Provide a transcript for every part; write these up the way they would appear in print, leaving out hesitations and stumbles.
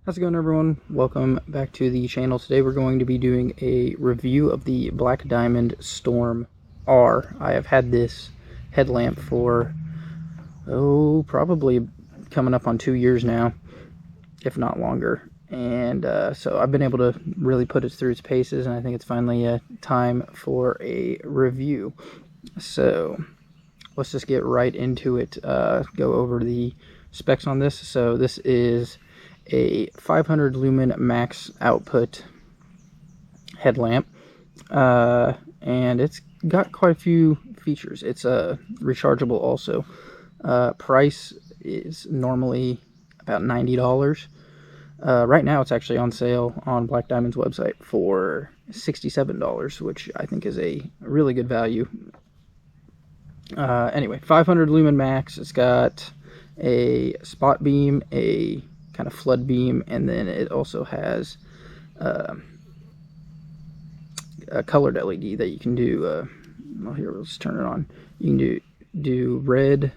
How's it going, everyone? Welcome back to the channel. Today we're going to be doing a review of the Black Diamond Storm R. I have had this headlamp for, probably coming up on 2 years now, if not longer. And so I've been able to really put it through its paces, and I think it's finally time for a review. So let's just get right into it, go over the specs on this. So this is a 500 lumen max output headlamp, and it's got quite a few features. It's rechargeable also. Price is normally about $90. Right now it's actually on sale on Black Diamond's website for $67, which I think is a really good value. Anyway, 500 lumen max. It's got a spot beam, a kind of flood beam, and then it also has a colored LED that you can do. Well, here, let's turn it on. You can do red.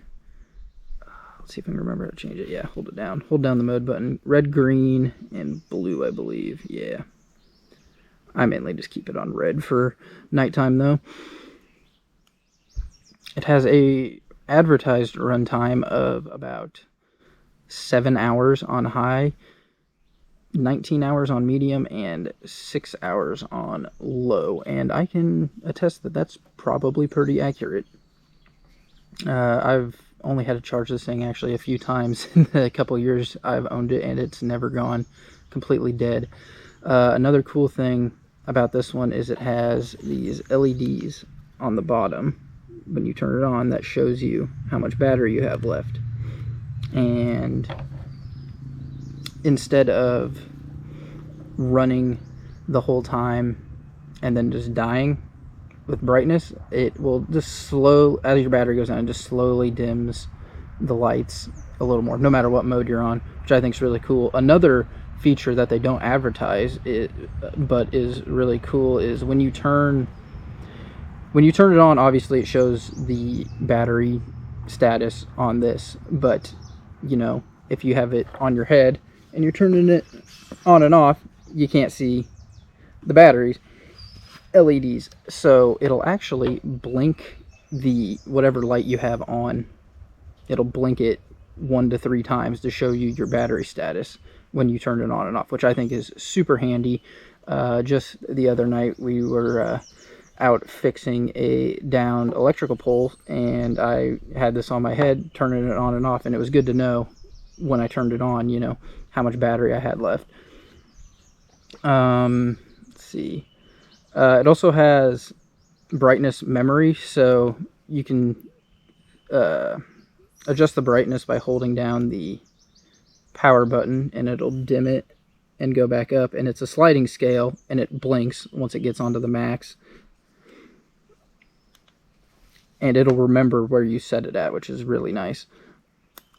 Let's see if I can remember how to change it. Yeah, hold it down. Hold down the mode button. Red, green, and blue, I believe. Yeah. I mainly just keep it on red for nighttime, though. It has a advertised runtime of about 7 hours on high, 19 hours on medium, and 6 hours on low. And I can attest that that's probably pretty accurate. I've only had to charge this thing actually a few times in the couple years I've owned it, and it's never gone completely dead. Another cool thing about this one is it has these LEDs on the bottom. When you turn it on, that shows you how much battery you have left. And instead of running the whole time and then just dying with brightness, it will just as your battery goes down, it just slowly dims the lights a little more, no matter what mode you're on, which I think is really cool. Another feature that they don't advertise, but is really cool, is when you turn it on, obviously it shows the battery status on this, but you know, if you have it on your head and you're turning it on and off, you can't see the batteries LEDs, so it'll actually blink the whatever light you have on. It'll blink it 1 to 3 times to show you your battery status when you turn it on and off, which I think is super handy. Just the other night we were out fixing a downed electrical pole, and I had this on my head, turning it on and off, and it was good to know when I turned it on, you know, how much battery I had left. Let's see. It also has brightness memory, so you can adjust the brightness by holding down the power button, and it'll dim it and go back up, and it's a sliding scale, and it blinks once it gets onto the max. And it'll remember where you set it at, which is really nice.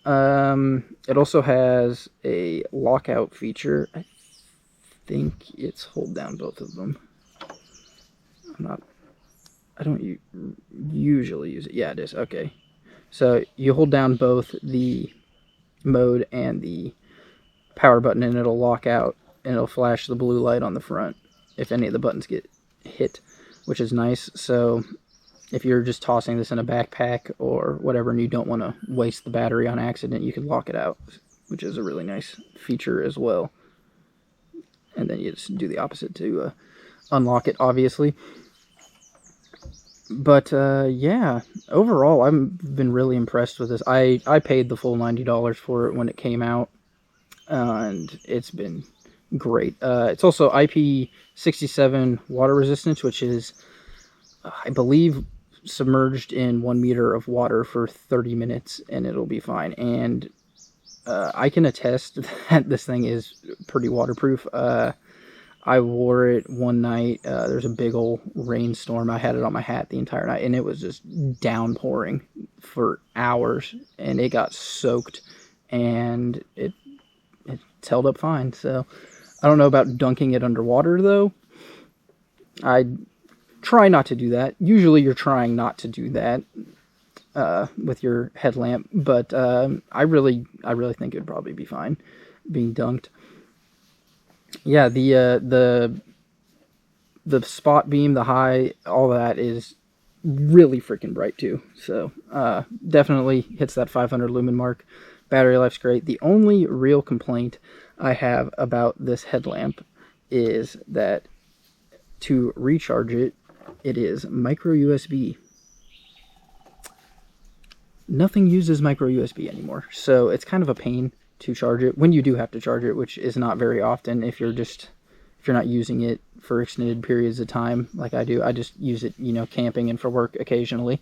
It also has a lockout feature. I think it's hold down both of them. I don't usually use it. Yeah, it is. Okay. So you hold down both the mode and the power button, and it'll lock out, and it'll flash the blue light on the front if any of the buttons get hit, which is nice. So if you're just tossing this in a backpack or whatever and you don't want to waste the battery on accident, you can lock it out, which is a really nice feature as well. And then you just do the opposite to unlock it, obviously. But yeah, overall I've been really impressed with this. I paid the full $90 for it when it came out, and it's been great. It's also IP67 water resistance, which is, I believe, submerged in 1 meter of water for 30 minutes and it'll be fine. And I can attest that this thing is pretty waterproof. I wore it one night. There's a big old rainstorm. I had it on my hat the entire night, and it was just downpouring for hours, and it got soaked, and it's held up fine. So I don't know about dunking it underwater, though. I try not to do that. Usually you're trying not to do that with your headlamp, but I really think it would probably be fine being dunked. Yeah, the spot beam, the high, all that is really freaking bright too. So definitely hits that 500 lumen mark. Battery life's great. The only real complaint I have about this headlamp is that to recharge it, it is micro USB. Nothing uses micro USB anymore, so it's kind of a pain to charge it when you do have to charge it, which is not very often if you're not using it for extended periods of time like I do. I just use it, camping and for work occasionally.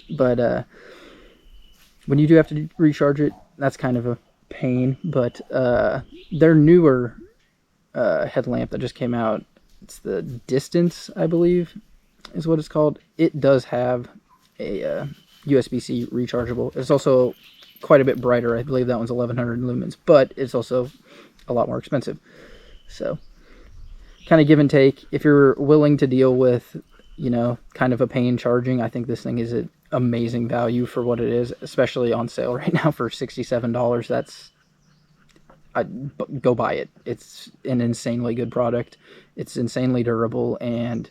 But when you do have to recharge it, that's kind of a pain. But their newer headlamp that just came out, it's the Distance, I believe, is what it's called. It does have a USB-C rechargeable. It's also quite a bit brighter. I believe that one's 1100 lumens, but it's also a lot more expensive. So kind of give and take. If you're willing to deal with, kind of a pain charging, I think this thing is an amazing value for what it is, especially on sale right now for $67. Go buy it. It's an insanely good product. It's insanely durable, and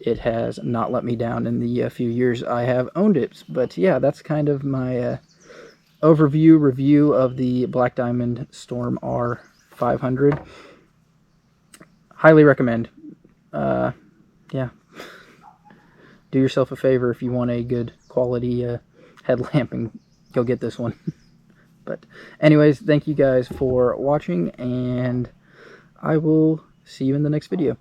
it has not let me down in the few years I have owned it. But yeah, that's kind of my overview review of the Black Diamond Storm R500. Highly recommend. Yeah. Do yourself a favor if you want a good quality headlamp and go get this one. But anyways, thank you guys for watching, and I will see you in the next video.